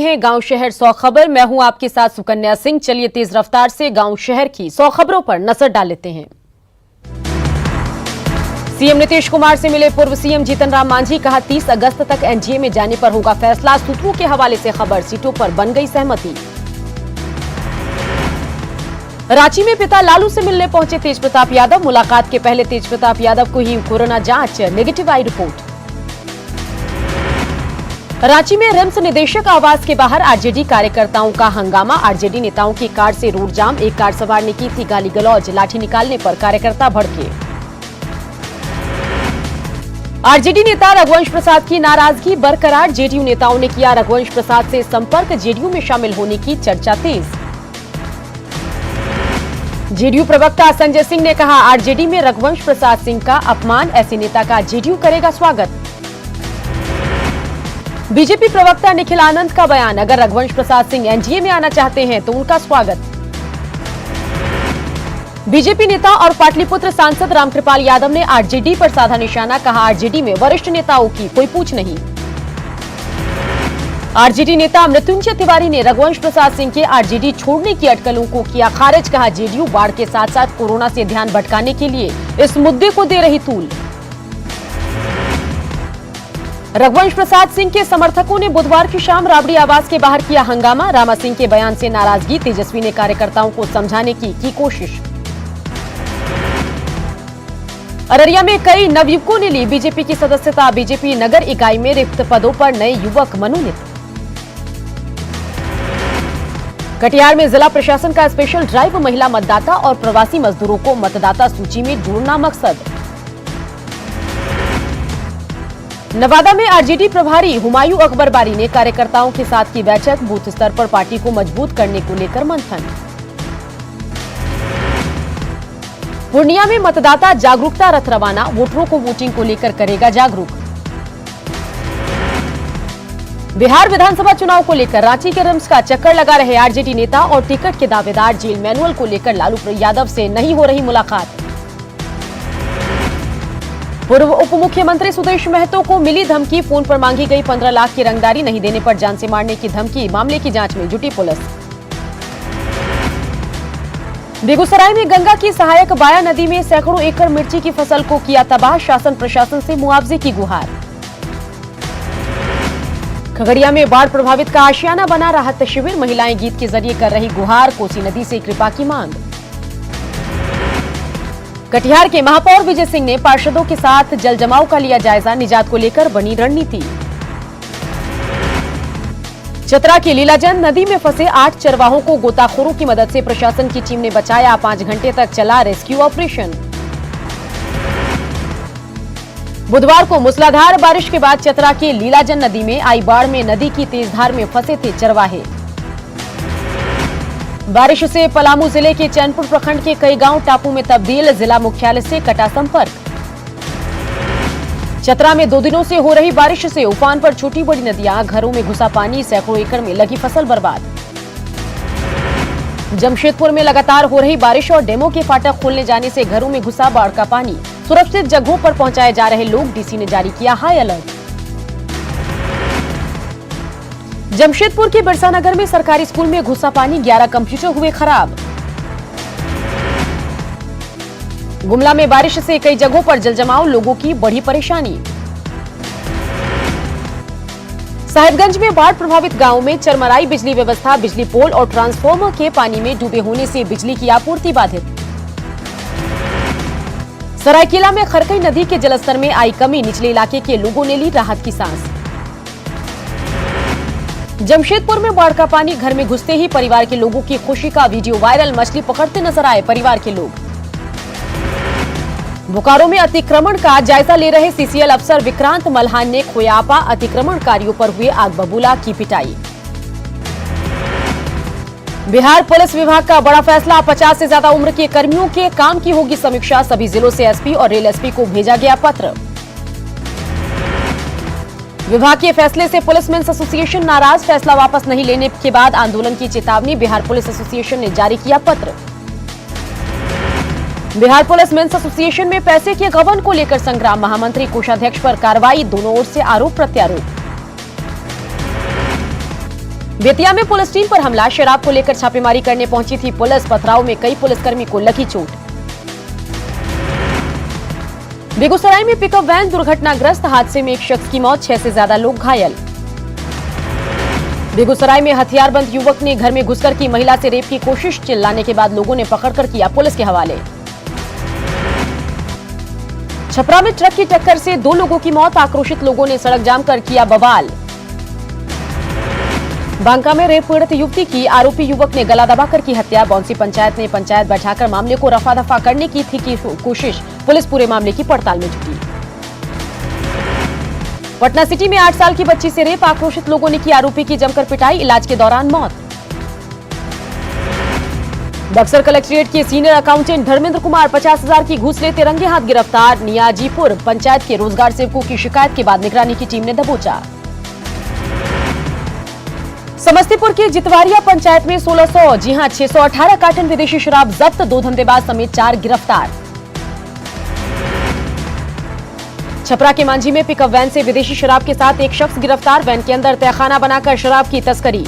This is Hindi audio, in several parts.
हैं गांव शहर 100 खबर। मैं हूं आपके साथ सुकन्या सिंह। चलिए तेज रफ्तार से गांव शहर की 100 खबरों पर नजर डाल लेते हैं। सीएम नीतीश कुमार से मिले पूर्व सीएम जीतन राम मांझी। कहा 30 अगस्त तक एनडीए में जाने पर होगा फैसला। सूत्रों के हवाले से खबर, सीटों पर बन गई सहमति। रांची में पिता लालू से मिलने पहुंचे तेज प्रताप यादव। मुलाकात के पहले तेज प्रताप यादव को ही कोरोना जांच नेगेटिव आई रिपोर्ट। रांची में रिम्स निदेशक आवास के बाहर आरजेडी कार्यकर्ताओं का हंगामा। आरजेडी नेताओं की कार से रोड जाम। एक कार सवार ने की थी गाली गलौज। लाठी निकालने पर कार्यकर्ता भड़के। आरजेडी नेता रघुवंश प्रसाद की नाराजगी बरकरार। जेडीयू नेताओं ने किया रघुवंश प्रसाद से संपर्क। जेडीयू में शामिल होने की चर्चा तेज। जेडीयू प्रवक्ता संजय सिंह ने कहा आरजेडी में रघुवंश प्रसाद सिंह का अपमान। ऐसे नेता का जेडीयू करेगा स्वागत। बीजेपी प्रवक्ता निखिल आनंद का बयान, अगर रघुवंश प्रसाद सिंह एनडीए में आना चाहते हैं तो उनका स्वागत। बीजेपी नेता और पाटलिपुत्र सांसद रामकृपाल यादव ने आरजेडी पर साधा निशाना। कहा आरजेडी में वरिष्ठ नेताओं की कोई पूछ नहीं। आरजेडी नेता मृत्युंजय तिवारी ने रघुवंश प्रसाद सिंह के आरजेडी छोड़ने की अटकलों को किया खारिज। कहा जेडीयू बाढ़ के साथ साथ कोरोना से ध्यान भटकाने के लिए इस मुद्दे को दे रही तूल। रघुवंश प्रसाद सिंह के समर्थकों ने बुधवार की शाम राबड़ी आवास के बाहर किया हंगामा। रामा सिंह के बयान से नाराजगी। तेजस्वी ने कार्यकर्ताओं को समझाने की कोशिश। अररिया में कई नवयुवकों ने ली बीजेपी की सदस्यता। बीजेपी नगर इकाई में रिक्त पदों पर नए युवक मनोनीत। कटिहार में जिला प्रशासन का स्पेशल ड्राइव। महिला मतदाता और प्रवासी मजदूरों को मतदाता सूची में जोड़ना मकसद। नवादा में आरजेडी प्रभारी हुमायूं अकबर बारी ने कार्यकर्ताओं के साथ की बैठक। बूथ स्तर पर पार्टी को मजबूत करने को लेकर मंथन। पूर्णिया में मतदाता जागरूकता रथ रवाना। वोटरों को वोटिंग को लेकर करेगा जागरूक। बिहार विधानसभा चुनाव को लेकर रांची के रिम्स का चक्कर लगा रहे आरजेडी नेता और टिकट के दावेदार। जेल मैनुअल को लेकर लालू यादव से नहीं हो रही मुलाकात। पूर्व उप मुख्यमंत्री सुदेश महतो को मिली धमकी। फोन पर मांगी गई 15 लाख की रंगदारी, नहीं देने पर जान से मारने की धमकी। मामले की जांच में जुटी पुलिस। बेगूसराय में गंगा की सहायक बाया नदी में सैकड़ों एकड़ मिर्ची की फसल को किया तबाह। शासन प्रशासन से मुआवजे की गुहार। खगड़िया में बाढ़ प्रभावित का आशियाना बना राहत शिविर। महिलाएं गीत के जरिए कर रही गुहार। कोसी नदी से कृपा की मांग। कटिहार के महापौर विजय सिंह ने पार्षदों के साथ जल जमाव का लिया जायजा। निजात को लेकर बनी रणनीति। चतरा की लीलाचंद नदी में फंसे 8 चरवाहों को गोताखोरों की मदद से प्रशासन की टीम ने बचाया। 5 घंटे तक चला रेस्क्यू ऑपरेशन। बुधवार को मूसलाधार बारिश के बाद चतरा के लीलाचंद नदी में आई बाढ़ में नदी की तेज धार में फंसे थे चरवाहे। बारिश से पलामू जिले के चैनपुर प्रखंड के कई गांव टापू में तब्दील। जिला मुख्यालय से कटा संपर्क। चतरा में 2 दिनों से हो रही बारिश से उफान पर छोटी बड़ी नदियां। घरों में घुसा पानी। सैकड़ों एकड़ में लगी फसल बर्बाद। जमशेदपुर में लगातार हो रही बारिश और डेमो के फाटक खोलने जाने से घरों में घुसा बाढ़ का पानी। सुरक्षित जगहों पर पहुंचाए जा रहे लोग। डीसी ने जारी किया हाई अलर्ट। जमशेदपुर के बिरसा नगर में सरकारी स्कूल में घुसा पानी। 11 कंप्यूटर हुए खराब। गुमला में बारिश से कई जगहों पर जलजमाव। लोगों की बढ़ी परेशानी। साहिबगंज में बाढ़ प्रभावित गांव में चरमराई बिजली व्यवस्था। बिजली पोल और ट्रांसफार्मर के पानी में डूबे होने से बिजली की आपूर्ति बाधित। सरायकेला में खरकई नदी के जलस्तर में आई कमी। निचले इलाके के लोगों ने ली राहत की सांस। जमशेदपुर में बाढ़ का पानी। घर में घुसते ही परिवार के लोगों की खुशी का वीडियो वायरल। मछली पकड़ते नजर आए परिवार के लोग। बोकारो में अतिक्रमण का जायजा ले रहे सीसीएल अफसर विक्रांत मल्हान ने खोयापा अतिक्रमणकारियों पर हुए आग बबूला की पिटाई। बिहार पुलिस विभाग का बड़ा फैसला। 50 से ज्यादा उम्र के कर्मियों के काम की होगी समीक्षा। सभी जिलों से एसपी और रेल एसपी को भेजा गया पत्र। विभाग के फैसले से पुलिस मेंस एसोसिएशन नाराज। फैसला वापस नहीं लेने के बाद आंदोलन की चेतावनी। बिहार पुलिस एसोसिएशन ने जारी किया पत्र। बिहार पुलिस मेंस एसोसिएशन में पैसे के गबन को लेकर संग्राम। महामंत्री कोषाध्यक्ष पर कार्रवाई। दोनों ओर से आरोप प्रत्यारोप। बेतिया में पुलिस टीम पर हमला, शराब को लेकर छापेमारी करने पहुंची थी पुलिस। पथराव में कई पुलिसकर्मी को लगी चोट। बेगूसराय में पिकअप वैन दुर्घटनाग्रस्त, हादसे में एक शख्स की मौत, 6 से ज्यादा लोग घायल। बेगूसराय में हथियारबंद युवक ने घर में घुसकर की महिला से रेप की कोशिश, चिल्लाने के बाद लोगों ने पकड़कर किया पुलिस के हवाले। छपरा में ट्रक की टक्कर से 2 लोगों की मौत, आक्रोशित लोगों ने सड़क जाम कर किया बवाल। बांका में रेप पीड़ित युवती की आरोपी युवक ने गला दबाकर की हत्या, बौंसी पंचायत ने पंचायत बैठाकर मामले को रफा दफा करने की थी कोशिश, पुलिस पूरे मामले की पड़ताल में जुटी। पटना सिटी में 8 साल की बच्ची से रेप, आक्रोशित लोगों ने की आरोपी की जमकर पिटाई, इलाज के दौरान मौत। बक्सर कलेक्ट्रेट के सीनियर अकाउंटेंट धर्मेंद्र कुमार 50,000 की घूस लेते रंगे हाथ गिरफ्तार, नियाजीपुर पंचायत के रोजगार सेवकों की शिकायत के बाद निगरानी की टीम ने दबोचा। समस्तीपुर के जितवारिया पंचायत में 1600, जी हां 618 कार्टन विदेशी शराब जब्त, 2 धंधेबाज समेत 4 गिरफ्तार। छपरा के मांझी में पिकअप वैन से विदेशी शराब के साथ एक शख्स गिरफ्तार, वैन के अंदर तहखाना बनाकर शराब की तस्करी।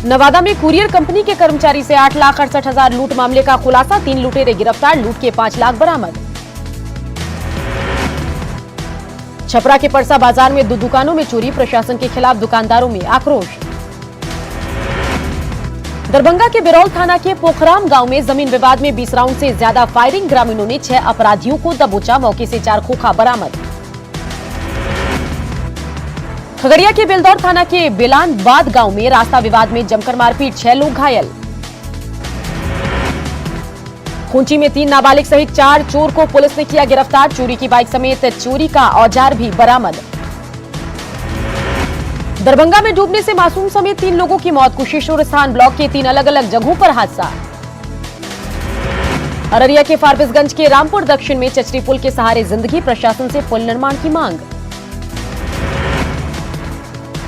नवादा में कुरियर कंपनी के कर्मचारी से 8,68,000 लूट, मामले का खुलासा, 3 लुटेरे गिरफ्तार, लूट के 5 लाख बरामद। छपरा के परसा बाजार में 2 दुकानों में चोरी, प्रशासन के खिलाफ दुकानदारों में आक्रोश। दरभंगा के बिरौल थाना के पोखराम गांव में जमीन विवाद में 20 राउंड से ज्यादा फायरिंग, ग्रामीणों ने 6 अपराधियों को दबोचा, मौके से 4 खोखा बरामद। खगड़िया के बेलदौर थाना के बेलानबाद गांव में रास्ता विवाद में जमकर मारपीट, 6 लोग घायल। खूंची में 3 नाबालिग सहित 4 चोर को पुलिस ने किया गिरफ्तार, चोरी की बाइक समेत चोरी का औजार भी बरामद। दरभंगा में डूबने से मासूम समेत 3 लोगों की मौत, कुशेश्वर स्थान ब्लॉक के 3 अलग अलग जगहों पर हादसा। अररिया के फारबिसगंज के रामपुर दक्षिण में चचरी पुल के सहारे जिंदगी, प्रशासन से पुल निर्माण की मांग।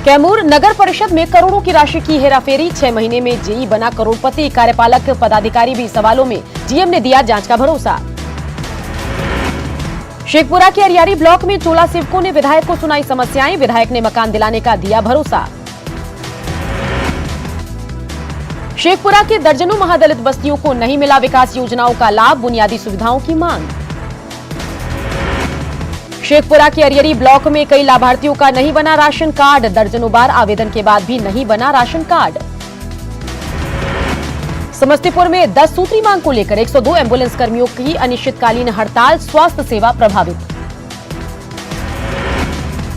कैमूर नगर परिषद में करोड़ों की राशि की हेराफेरी, 6 महीने में जेई बना करोड़पति, कार्यपालक पदाधिकारी भी सवालों में, जीएम ने दिया जांच का भरोसा। शेखपुरा के अरियारी ब्लॉक में चोला सेवकों ने विधायक को सुनाई समस्याएं, विधायक ने मकान दिलाने का दिया भरोसा। शेखपुरा के दर्जनों महादलित बस्तियों को नहीं मिला विकास योजनाओं का लाभ, बुनियादी सुविधाओं की मांग। शेखपुरा के अरियरी ब्लॉक में कई लाभार्थियों का नहीं बना राशन कार्ड, दर्जनों बार आवेदन के बाद भी नहीं बना राशन कार्ड। समस्तीपुर में 10 सूत्री मांग को लेकर 102 एम्बुलेंस कर्मियों की अनिश्चितकालीन हड़ताल, स्वास्थ्य सेवा प्रभावित।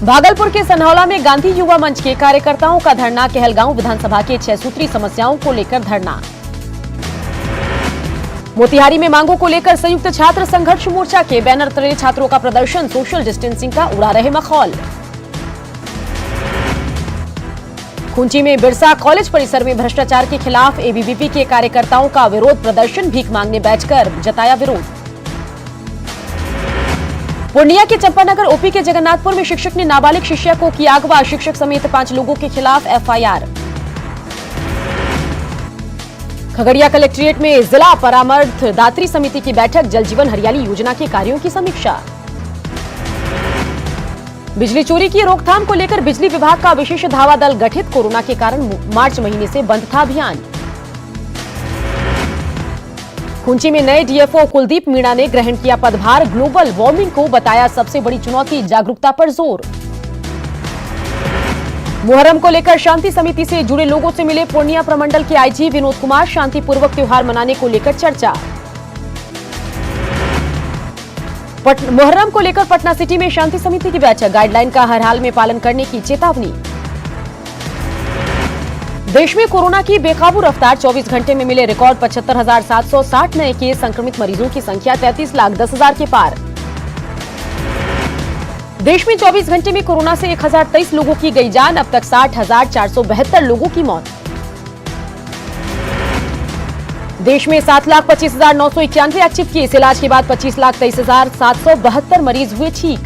भागलपुर के सनहौला में गांधी युवा मंच के कार्यकर्ताओं का धरना, कहलगांव विधानसभा के 6 सूत्री समस्याओं को लेकर धरना। मोतिहारी में मांगों को लेकर संयुक्त छात्र संघर्ष मोर्चा के बैनर तले छात्रों का प्रदर्शन, सोशल डिस्टेंसिंग का उड़ा रहे मखौल। खूंची में बिरसा कॉलेज परिसर में भ्रष्टाचार के खिलाफ एबीवीपी के कार्यकर्ताओं का विरोध प्रदर्शन, भीख मांगने बैठकर जताया विरोध। पूर्णिया के चंपानगर ओपी के जगन्नाथपुर में शिक्षक ने नाबालिग शिष्या को किया अगवा, शिक्षक समेत 5 लोगों के खिलाफ एफआईआर। खगड़िया कलेक्ट्रेट में जिला परामर्श दात्री समिति की बैठक, जल जीवन हरियाली योजना के कार्यों की समीक्षा। बिजली चोरी की रोकथाम को लेकर बिजली विभाग का विशेष धावा दल गठित, कोरोना के कारण मार्च महीने से बंद था अभियान। खूंची में नए डीएफओ कुलदीप मीणा ने ग्रहण किया पदभार, ग्लोबल वार्मिंग को बताया सबसे बड़ी चुनौती, जागरूकता पर जोर। मुहर्रम को लेकर शांति समिति से जुड़े लोगों से मिले पूर्णिया प्रमंडल के आईजी विनोद कुमार, शांतिपूर्वक त्योहार मनाने को लेकर चर्चा। मुहर्रम को लेकर पटना सिटी में शांति समिति की बैठक, गाइडलाइन का हर हाल में पालन करने की चेतावनी। देश में कोरोना की बेकाबू रफ्तार, 24 घंटे में मिले रिकॉर्ड 75,760 नए केस, संक्रमित मरीजों की संख्या 33,10,000 के पार। देश में 24 घंटे में कोरोना से 1023 लोगों की गई जान, अब तक 60,472 लोगों की मौत। देश में 7,25,991 एक्टिव केस, इलाज के बाद 25,23,772 मरीज हुए ठीक।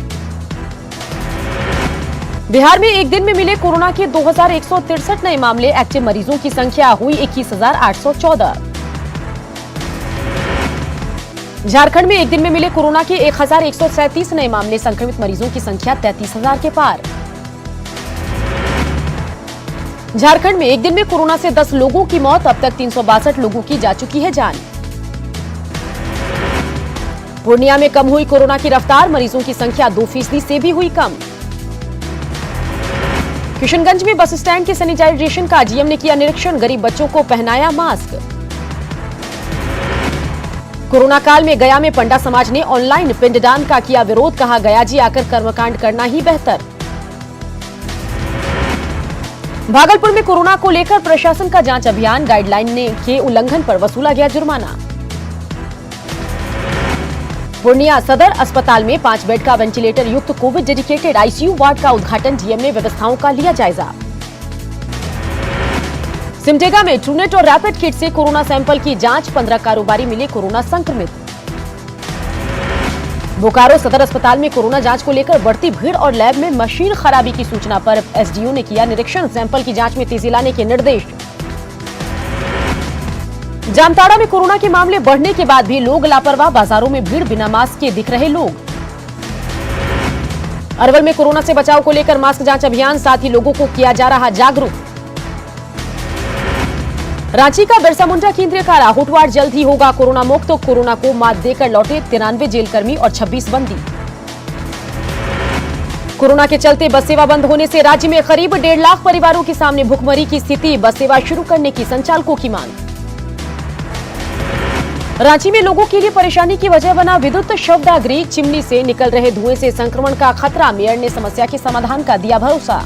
बिहार में एक दिन में मिले कोरोना के 2,163 नए मामले, एक्टिव मरीजों की संख्या हुई 21,814। झारखंड में एक दिन में मिले कोरोना के 1,137 नए मामले, संक्रमित मरीजों की संख्या 33,000 के पार। झारखंड में एक दिन में कोरोना से 10 लोगों की मौत, अब तक 362 लोगों की जा चुकी है जान। पूर्णिया में कम हुई कोरोना की रफ्तार, मरीजों की संख्या 2% से भी हुई कम। किशनगंज में बस स्टैंड के सैनिटाइजेशन का जीएम ने किया निरीक्षण, गरीब बच्चों को पहनाया मास्क। कोरोना काल में गया में पंडा समाज ने ऑनलाइन पिंडदान का किया विरोध, कहा गया जी आकर कर्मकांड करना ही बेहतर। भागलपुर में कोरोना को लेकर प्रशासन का जांच अभियान, गाइडलाइन के उल्लंघन पर वसूला गया जुर्माना। पूर्णिया सदर अस्पताल में 5 बेड का वेंटिलेटर युक्त कोविड डेडिकेटेड आईसीयू वार्ड का उद्घाटन, जीएम ने व्यवस्थाओं का लिया जायजा। सिमडेगा में ट्रूनेट और रैपिड किट से कोरोना सैंपल की जांच, 15 कारोबारी मिले कोरोना संक्रमित। बोकारो सदर अस्पताल में कोरोना जांच को लेकर बढ़ती भीड़ और लैब में मशीन खराबी की सूचना पर एसडीओ ने किया निरीक्षण, सैंपल की जांच में तेजी लाने के निर्देश। जामताड़ा में कोरोना के मामले बढ़ने के बाद भी लोग लापरवाह, बाजारों में भीड़, बिना मास्क के दिख रहे लोग। अरवल में कोरोना से बचाव को लेकर मास्क जांच अभियान, साथ ही लोगों को किया जा रहा जागरूक। रांची का बिरसा मुंडा केंद्रीय कारा होटवार जल्द ही होगा कोरोना मुक्त, तो कोरोना को मात देकर लौटे 93 जेलकर्मी और 26 बंदी। कोरोना के चलते बस सेवा बंद होने से राज्य में करीब 1.5 लाख परिवारों के सामने भुखमरी की स्थिति, बस सेवा शुरू करने की संचालकों की मांग। रांची में लोगों के लिए परेशानी की वजह बना विद्युत शवदाह, चिमनी से निकल रहे धुएं से संक्रमण का खतरा, मेयर ने समस्या के समाधान का दिया भरोसा।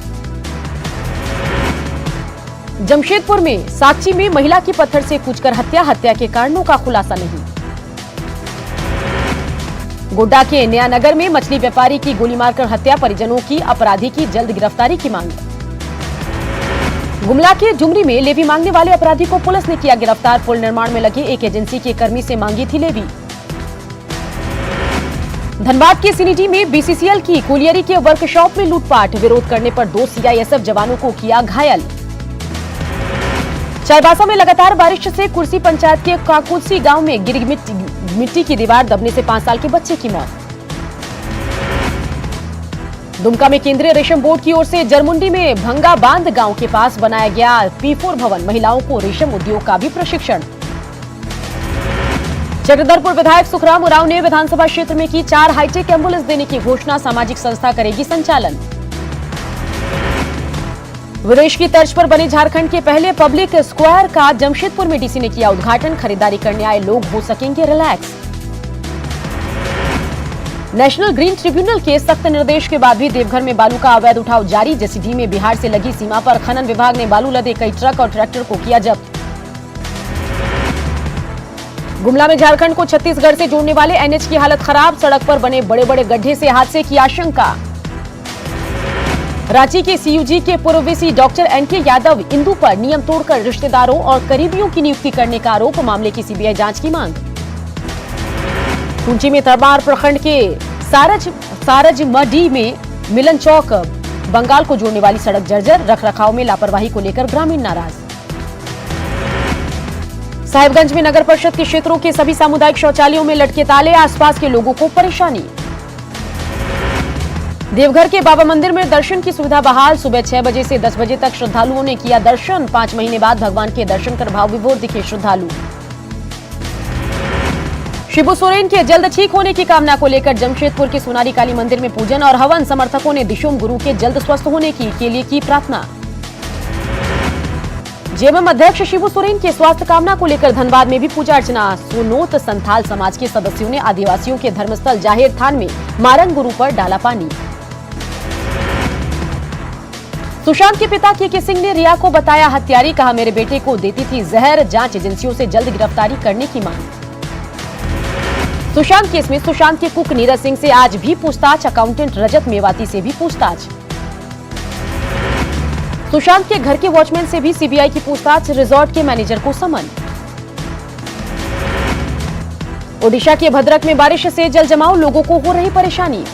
जमशेदपुर में साक्षी में महिला की पत्थर से कूचकर हत्या के कारणों का खुलासा नहीं। गोड्डा के नया नगर में मछली व्यापारी की गोली मारकर हत्या, परिजनों की अपराधी की जल्द गिरफ्तारी की मांग। गुमला के डुमरी में लेवी मांगने वाले अपराधी को पुलिस ने किया गिरफ्तार, पुल निर्माण में लगे एक एजेंसी के कर्मी से मांगी थी लेवी। धनबाद के सिनीडी में बीसीसीएल की कुलियरी के वर्कशॉप में लूटपाट, विरोध करने पर 2 सीआईएसएफ जवानों को किया घायल। चाईबासा में लगातार बारिश से कुर्सी पंचायत के काकुलसी गांव में गिरी मिट्टी की दीवार, दबने से 5 साल के बच्चे की मौत। दुमका में केंद्रीय रेशम बोर्ड की ओर से जरमुंडी में भंगा बांध गांव के पास बनाया गया P4 भवन, महिलाओं को रेशम उद्योग का भी प्रशिक्षण। चक्रधरपुर विधायक सुखराम उरांव ने विधानसभा क्षेत्र में की 4 हाईटेक एम्बुलेंस देने की घोषणा, सामाजिक संस्था करेगी संचालन। विदेश की तर्ज पर बने झारखंड के पहले पब्लिक स्क्वायर का जमशेदपुर में डीसी ने किया उद्घाटन, खरीदारी करने आए लोग हो सकेंगे रिलैक्स। नेशनल ग्रीन ट्रिब्यूनल के सख्त निर्देश के बाद भी देवघर में बालू का अवैध उठाव जारी, जसीडीह में बिहार से लगी सीमा पर खनन विभाग ने बालू लदे कई ट्रक और ट्रैक्टर को किया जब्त। गुमला में झारखंड को छत्तीसगढ़ से जोड़ने वाले एनएच की हालत खराब, सड़क पर बने बड़े बड़े गड्ढे से हादसे की आशंका। रांची के सीयूजी के पूर्व VC doctor NK Yadav Indu पर नियम तोड़कर रिश्तेदारों और करीबियों की नियुक्ति करने का आरोप, मामले की सीबीआई जांच की मांग। कुंची में तरबार प्रखंड के सारजमडी में मिलन चौक बंगाल को जोड़ने वाली सड़क जर्जर, रखरखाव में लापरवाही को लेकर ग्रामीण नाराज। साहिबगंज में नगर परिषद के क्षेत्रों के सभी सामुदायिक शौचालयों में लटके ताले, आसपास के लोगों को परेशानी। देवघर के बाबा मंदिर में दर्शन की सुविधा बहाल, सुबह 6 बजे से 10 बजे तक श्रद्धालुओं ने किया दर्शन, 5 महीने बाद भगवान के दर्शन कर भाव विभोर दिखे श्रद्धालु। शिबू सोरेन के जल्द ठीक होने की कामना को लेकर जमशेदपुर के सोनारी काली मंदिर में पूजन और हवन, समर्थकों ने दिशोम गुरु के जल्द स्वस्थ होने के लिए की प्रार्थना। जेएमएम अध्यक्ष शिबू सोरेन के स्वास्थ्य कामना को लेकर धनबाद में भी पूजा अर्चना। सोनोत संथाल समाज के सदस्यों ने आदिवासियों के धर्मस्थल जाहिर थान में मारंग गुरु पर डाला पानी। सुशांत के पिता केके सिंह ने रिया को बताया हत्यारी, कहा मेरे बेटे को देती थी जहर, जांच एजेंसियों से जल्द गिरफ्तारी करने की मांग। सुशांत केस में सुशांत के कुक नीरज सिंह से आज भी पूछताछ, अकाउंटेंट रजत मेवाती से भी पूछताछ। सुशांत के घर के वॉचमैन से भी सीबीआई की पूछताछ, रिजॉर्ट के मैनेजर को समन। ओडिशा के भद्रक में बारिश से जल जमाव, लोगों को हो रही परेशानी।